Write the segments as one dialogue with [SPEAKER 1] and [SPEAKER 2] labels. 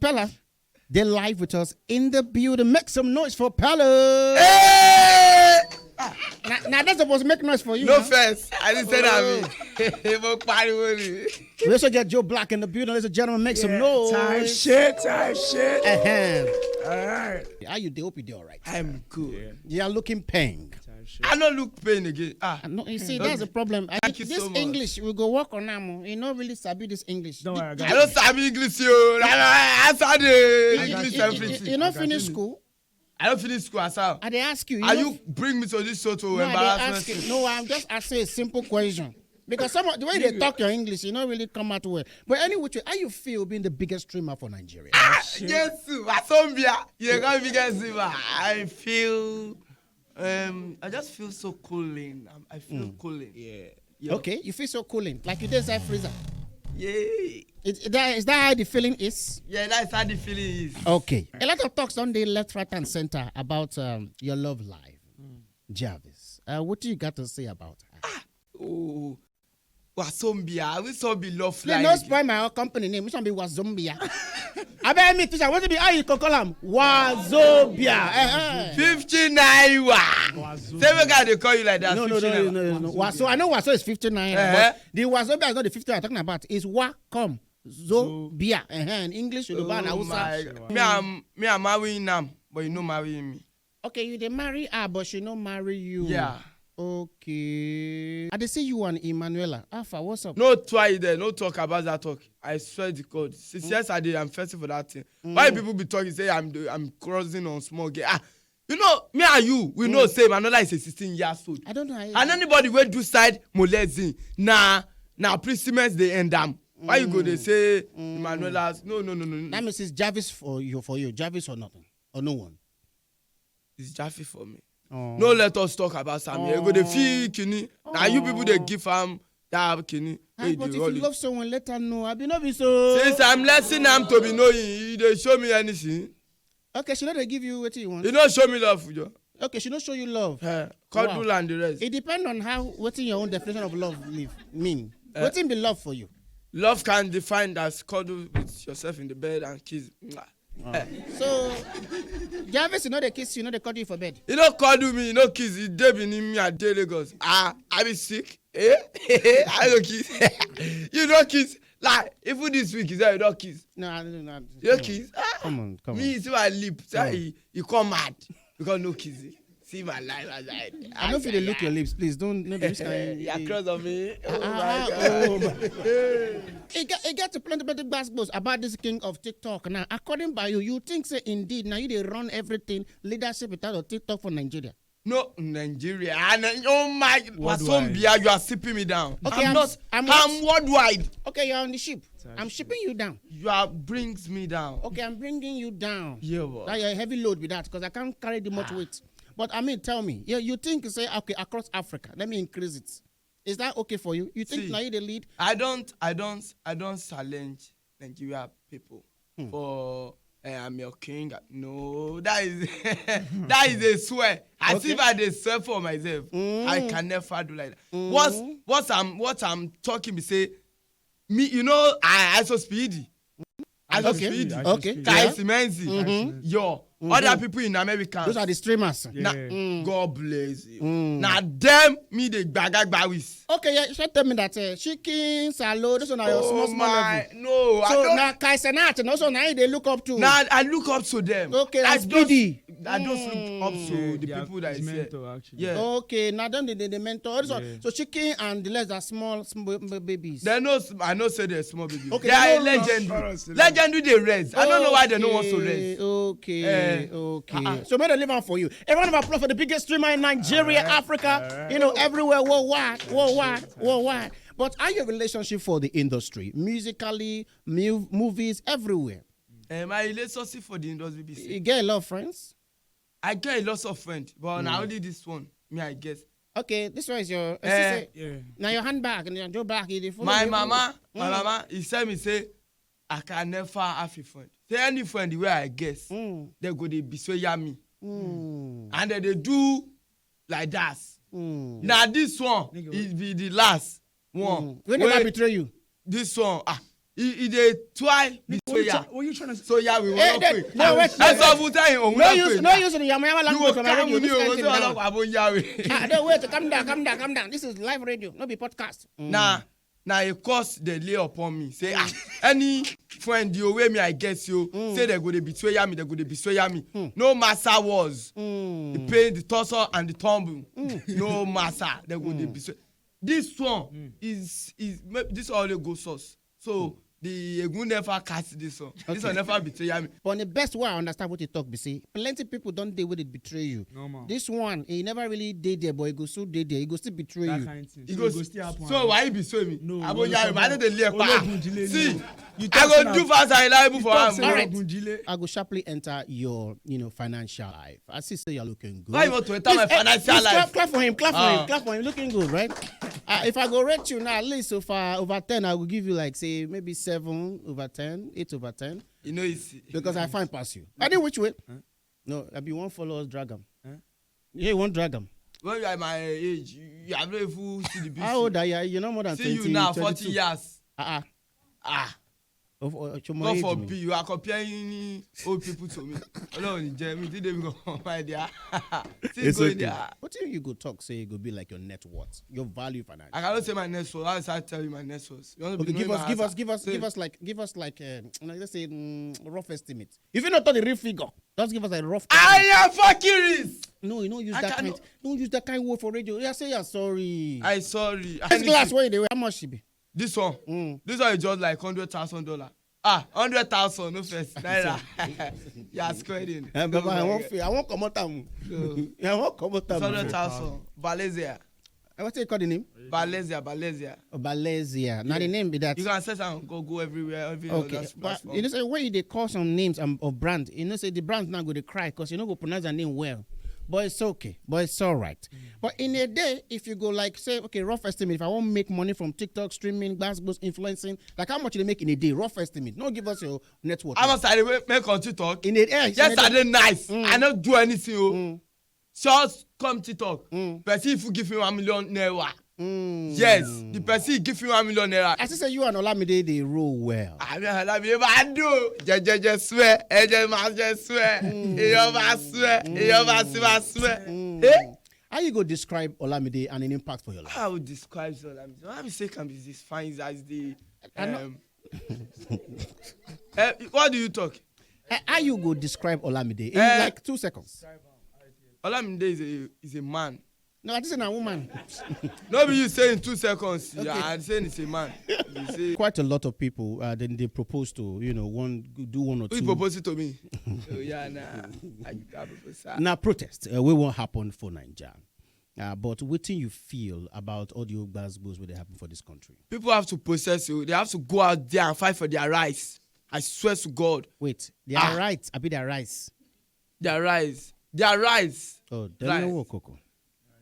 [SPEAKER 1] Peller. They're live with us in the building. Make some noise for Peller.
[SPEAKER 2] Hey!
[SPEAKER 1] Now that's supposed to make noise for you.
[SPEAKER 2] No first. I didn't say that.
[SPEAKER 1] We also get Joe Black in the building. Ladies and gentlemen, make some noise.
[SPEAKER 2] Time shit.
[SPEAKER 1] Uh-huh.
[SPEAKER 2] All right.
[SPEAKER 1] How you do? Hope you do all right.
[SPEAKER 2] I'm good.
[SPEAKER 1] You are looking pink.
[SPEAKER 2] I don't look pain again.
[SPEAKER 1] No, you see, that's the problem.
[SPEAKER 2] Thank you
[SPEAKER 1] this
[SPEAKER 2] so much.
[SPEAKER 1] English, we go work on now. You don't really sabi this English.
[SPEAKER 3] Don't worry,
[SPEAKER 2] I don't sabi English, yo. I saw the English everything.
[SPEAKER 1] You don't finish school.
[SPEAKER 2] I don't finish school as well.
[SPEAKER 1] And they ask you.
[SPEAKER 2] Are you bring me to this sort of embarrassment?
[SPEAKER 1] No, I'm just asking a simple question. Because the way they talk your English, you don't really come out well. But anyway, how you feel being the biggest streamer for Nigeria?
[SPEAKER 2] Yes, Wasombia. You're going to be biggest streamer. I feel, I just feel so cooling. I feel cooling. Yeah.
[SPEAKER 1] Okay, you feel so cooling. Like you did say freezer.
[SPEAKER 2] Yeah.
[SPEAKER 1] Is that how the feeling is?
[SPEAKER 2] Yeah, that's how the feeling is.
[SPEAKER 1] Okay. A lot of talks on the left, right, and center about your love life. Jarvis, what do you got to say about her?
[SPEAKER 2] Oh, Wasombia. We saw be love
[SPEAKER 1] They
[SPEAKER 2] life.
[SPEAKER 1] don't spoil my company name. Which one be Wazombia? I bet me teacher. What to be? How you call him? Wazombia.
[SPEAKER 2] 59. Seven guys they call you like that.
[SPEAKER 1] No. Waso, I know Waso is 59. But the Wazobia is not the 59 I'm talking about. It's Wakom Zobia. In English, you and Hausa.
[SPEAKER 2] Me, I'm marrying them, but you know marrying me.
[SPEAKER 1] Okay, you they marry her, but she not marry you.
[SPEAKER 2] Yeah.
[SPEAKER 1] Okay. I they see you and Emmanuella. Alpha, what's up?
[SPEAKER 2] No try there, no talk about that talk. I swear to God. Since yesterday, I'm festive for that thing. Why people be talking, say I'm crossing on small gay. You know, me and you, we know same. Another is a 16 years old.
[SPEAKER 1] I don't know.
[SPEAKER 2] And anybody will do side molesting. Now, please cements they end them. Why you go they say Emmanuella's? No.
[SPEAKER 1] That means it's Jarvis for you. Jarvis or nothing. Or no one.
[SPEAKER 2] It's Jarvis for me.
[SPEAKER 1] Oh.
[SPEAKER 2] No, let us talk about Sammy. You go the fee kini. Now you people they give him that kini.
[SPEAKER 1] But if you love someone, let her know. I be not be so.
[SPEAKER 2] Since I'm letting them to be knowing, they show me anything.
[SPEAKER 1] Okay, she not they give you what you want.
[SPEAKER 2] You don't show me love, Fujo.
[SPEAKER 1] Okay, she not show you love.
[SPEAKER 2] Cuddle and the rest.
[SPEAKER 1] It depends on how what's in your own definition of love mean. What's in be love for you?
[SPEAKER 2] Love can define as cuddle with yourself in the bed and kiss.
[SPEAKER 1] So, Jarvis, you know they kiss you, know they cuddle you for bed.
[SPEAKER 2] You don't cuddle me, you don't kiss. You dey be me at Lagos. I be sick. I don't kiss. You don't kiss. Like, even this week, you say you don't kiss.
[SPEAKER 1] No, I don't know.
[SPEAKER 2] You don't kiss.
[SPEAKER 1] Come on.
[SPEAKER 2] Me, see my lip. Say he come mad because no kissing. See my life as
[SPEAKER 1] I don't feel they look your lips, please. Don't no this kind.
[SPEAKER 2] You're close on me. Oh my
[SPEAKER 1] God. It got to plenty of basketballs about this king of TikTok. Now, according by you think say indeed now you they run everything leadership without a TikTok for Nigeria.
[SPEAKER 2] No, Nigeria. Oh my, Wasombia, you are sipping me down.
[SPEAKER 1] Okay,
[SPEAKER 2] I'm worldwide.
[SPEAKER 1] Okay, you're on the ship. I'm shipping you down.
[SPEAKER 2] You are brings me down.
[SPEAKER 1] Okay, I'm bringing you down.
[SPEAKER 2] Yeah, boy.
[SPEAKER 1] Now you're a heavy load with that because I can't carry the much weight. But I mean, tell me, you think say okay across Africa, let me increase it. Is that okay for you? You think now you the lead?
[SPEAKER 2] I don't challenge Nigeria people for I'm your king. No, that is that is a swear. As if I dey swear for myself. I can never do like that. What I'm talking be say me, you know, I so speedy. I so speedy.
[SPEAKER 1] Okay.
[SPEAKER 2] Guys, Menzi. Yo. Other people in America.
[SPEAKER 1] Those are the streamers.
[SPEAKER 2] Yeah. God bless you. Now them me the bagagba with.
[SPEAKER 1] Okay, yeah, you tell me that chicken, salad, those are your small level.
[SPEAKER 2] No,
[SPEAKER 1] so now Kaisenat and also now they look up to.
[SPEAKER 2] Now I look up to them.
[SPEAKER 1] Okay, that's speedy.
[SPEAKER 2] I just look up to the people that is
[SPEAKER 3] mentor, actually.
[SPEAKER 2] Yeah.
[SPEAKER 1] Okay, now then the mentor. So chicken and the legs are small babies.
[SPEAKER 2] They know I know say they're small babies.
[SPEAKER 1] Okay,
[SPEAKER 2] they are legendary. Legendary they rest. I don't know why they don't want to rest.
[SPEAKER 1] Okay. So may they live on for you. A round of applause for the biggest streamer in Nigeria, Africa, you know, everywhere, worldwide. But are your relationship for the industry, musically, movies, everywhere?
[SPEAKER 2] My relationship for the industry be
[SPEAKER 1] you get a lot of friends?
[SPEAKER 2] I get a lot of friends, but now only this one, me I guess.
[SPEAKER 1] Okay, this one is your now your handbag and your Joe Black.
[SPEAKER 2] My mama, he said me say I can never have a friend. Say any friend the way I guess, they go they be so yummy. And then they do like that. Now this one it be the last one.
[SPEAKER 1] When did I betray you?
[SPEAKER 2] This one, he they try betray What are you trying to say? So yeah, we will not pay.
[SPEAKER 1] No, wait.
[SPEAKER 2] That's all we tell you.
[SPEAKER 1] No use the Emmanuella language on the radio. No, wait, calm down. This is live radio, not be podcast.
[SPEAKER 2] Now it cost the lay upon me. Say any friend the way me I guess you say they go to betray me, they go to betray me. No matter was the pain, the torso and the tumble. No matter they go to betray. This one is this all the go source. So the will never cast this one. Okay. This one never betray me.
[SPEAKER 1] But the best way I understand what you talk, be say plenty people don't deal with it betray you.
[SPEAKER 2] No,
[SPEAKER 1] this one, he never really did there, but he go still did there. He go still betray
[SPEAKER 2] that
[SPEAKER 1] you.
[SPEAKER 2] Kind of thing. He go still happen. So why you betray me?
[SPEAKER 3] No.
[SPEAKER 2] I see, I go do fast and reliable for him.
[SPEAKER 1] All right. I go sharply enter your, financial life. I see you're looking good.
[SPEAKER 2] Why you want to enter my financial life?
[SPEAKER 1] Clap for him. Clap for him. Looking good, right? If I go rate you now, at least so far over 10, I will give you like say maybe 7/10, 8/10.
[SPEAKER 2] You know it's
[SPEAKER 1] because I find past you. I didn't which way? No, I be one followers drag him. Yeah, one drag him.
[SPEAKER 2] When you are my age, you are very full see the business.
[SPEAKER 1] How old are you? You're not more than 20.
[SPEAKER 2] See you now, 40 years.
[SPEAKER 1] Not
[SPEAKER 2] for B, you are comparing old people to me. Alone, Jeremy, did they go my dear?
[SPEAKER 1] It's okay. What do you go talk? Say it go be like your net worth, your value financial.
[SPEAKER 2] I cannot say my net worth. How I tell you my net worth?
[SPEAKER 1] Okay, give us like let's say rough estimate. If you not know the real figure, just give us a rough.
[SPEAKER 2] I am fucking rich.
[SPEAKER 1] No, you don't use that kind. Don't use that kind of word for radio. You say you're sorry.
[SPEAKER 2] I'm sorry.
[SPEAKER 1] This glass where they how much she be?
[SPEAKER 2] This one is just like $100,000. 100,000 no first naira. You are squaring.
[SPEAKER 1] I won't come out. I won't come out.
[SPEAKER 2] 100,000. Valencia.
[SPEAKER 1] What do you call the name?
[SPEAKER 2] Valencia.
[SPEAKER 1] Valencia. Now the name be that.
[SPEAKER 2] You can search and go everywhere.
[SPEAKER 1] Okay, but you know say when they call some names of brand, you know say the brand's not going to cry because you know go pronounce the name well. But it's okay. But it's all right. But in a day, if you go like say, okay, rough estimate, if I want to make money from TikTok, streaming, basketballs, influencing, like how much do they make in a day? Rough estimate. Don't give us your net worth.
[SPEAKER 2] How much I make on TikTok?
[SPEAKER 1] In a day.
[SPEAKER 2] Yes, I did nice. I don't do anything. Just come TikTok. But if you give me 1 million naira. Yes, the person give you 1 million naira.
[SPEAKER 1] I say you and Olamide they roll well.
[SPEAKER 2] I do. Just swear. Just swear.
[SPEAKER 1] How you go describe Olamide and an impact for your life?
[SPEAKER 2] I would describe Olamide. Olamide say can be this fine as the. What do you talk?
[SPEAKER 1] How you go describe Olamide in like 2 seconds?
[SPEAKER 2] Olamide is a man.
[SPEAKER 1] No, I just say a woman.
[SPEAKER 2] No, you say in 2 seconds.
[SPEAKER 1] Okay.
[SPEAKER 2] I'm saying it's a man.
[SPEAKER 1] Quite a lot of people, then they propose to, do one or two.
[SPEAKER 2] Who proposed to me?
[SPEAKER 1] Now, protest. We won't happen for Nigeria. But what do you feel about all the basketballs where they happen for this country?
[SPEAKER 2] People have to process you. They have to go out there and fight for their rights. I swear to God.
[SPEAKER 1] Wait, their rights? I be their rights.
[SPEAKER 2] Their rights. Their rights.
[SPEAKER 1] Oh, they don't know Coco.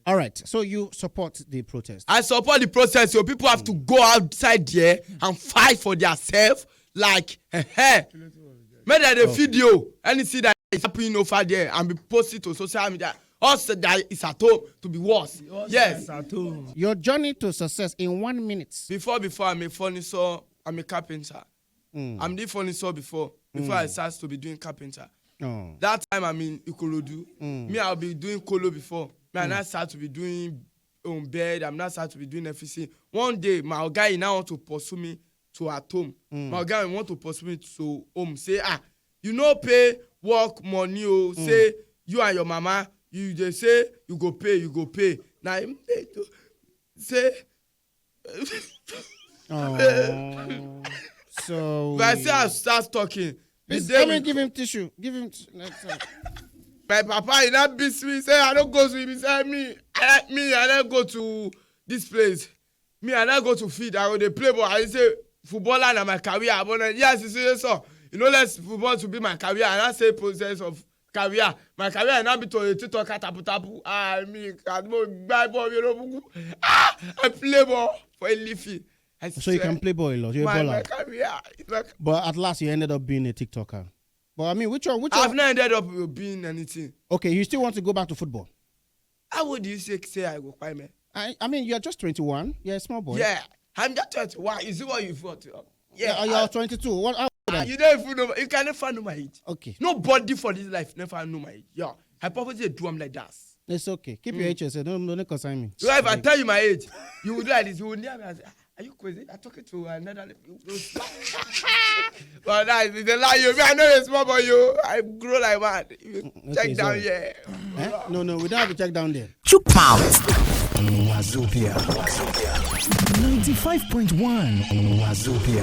[SPEAKER 1] All right, so you support the protest?
[SPEAKER 2] I support the protest. So people have to go outside there and fight for themselves. Like, make that a video and see that it's happening over there and be posted to social media. Also, that it's at home to be worse. Yes.
[SPEAKER 3] At home.
[SPEAKER 1] Your journey to success in 1 minute.
[SPEAKER 2] Before I'm a furniture, I'm a carpenter. I'm the furniture before I start to be doing carpenter.
[SPEAKER 1] Oh.
[SPEAKER 2] That time I'm in Ikorodu. Me, I'll be doing colo before. Me, I now start to be doing bed. I'm not start to be doing everything. One day, my guy now want to pursue me to at home. My guy want to pursue me to home. Say, you know, pay work money. Say you and your mama. You they say you go pay. Now they say.
[SPEAKER 1] So.
[SPEAKER 2] But I say I start talking.
[SPEAKER 1] Give him tissue. Give him.
[SPEAKER 2] My papa, he not beat me. Say I don't go to him. He say I don't go to this place. I don't go to feed. I go to play ball. I say footballer na my career. But yes, he say so. Let football to be my career. And I say process of career. My career now be to talk tapu. I buy ball. I play ball for a living.
[SPEAKER 1] So you can play ball a lot. You're a baller.
[SPEAKER 2] My career.
[SPEAKER 1] But at last you ended up being a TikToker. But I mean, which one?
[SPEAKER 2] I've not ended up being anything.
[SPEAKER 1] Okay, you still want to go back to football?
[SPEAKER 2] How would you say I go find me?
[SPEAKER 1] I mean, you're just 21. You're a small boy.
[SPEAKER 2] Yeah, I'm just 21. You see what you thought?
[SPEAKER 1] Yeah, you're 22. What? How old them.
[SPEAKER 2] You don't even know. You can never know my age.
[SPEAKER 1] Okay.
[SPEAKER 2] Nobody for this life never know my age. Yeah. Hypothesis do I'm like that.
[SPEAKER 1] It's okay. Keep your age yourself. Don't concern me.
[SPEAKER 2] So if I tell you my age, you would do like this. You would near me and say, are you crazy? I'm talking to another. But that is a lie. I know you're small, but I grow like mad. Check down here.
[SPEAKER 1] No, we don't have to check down there.
[SPEAKER 3] Chook mouth. Wazobia. 95.1 Wazobia.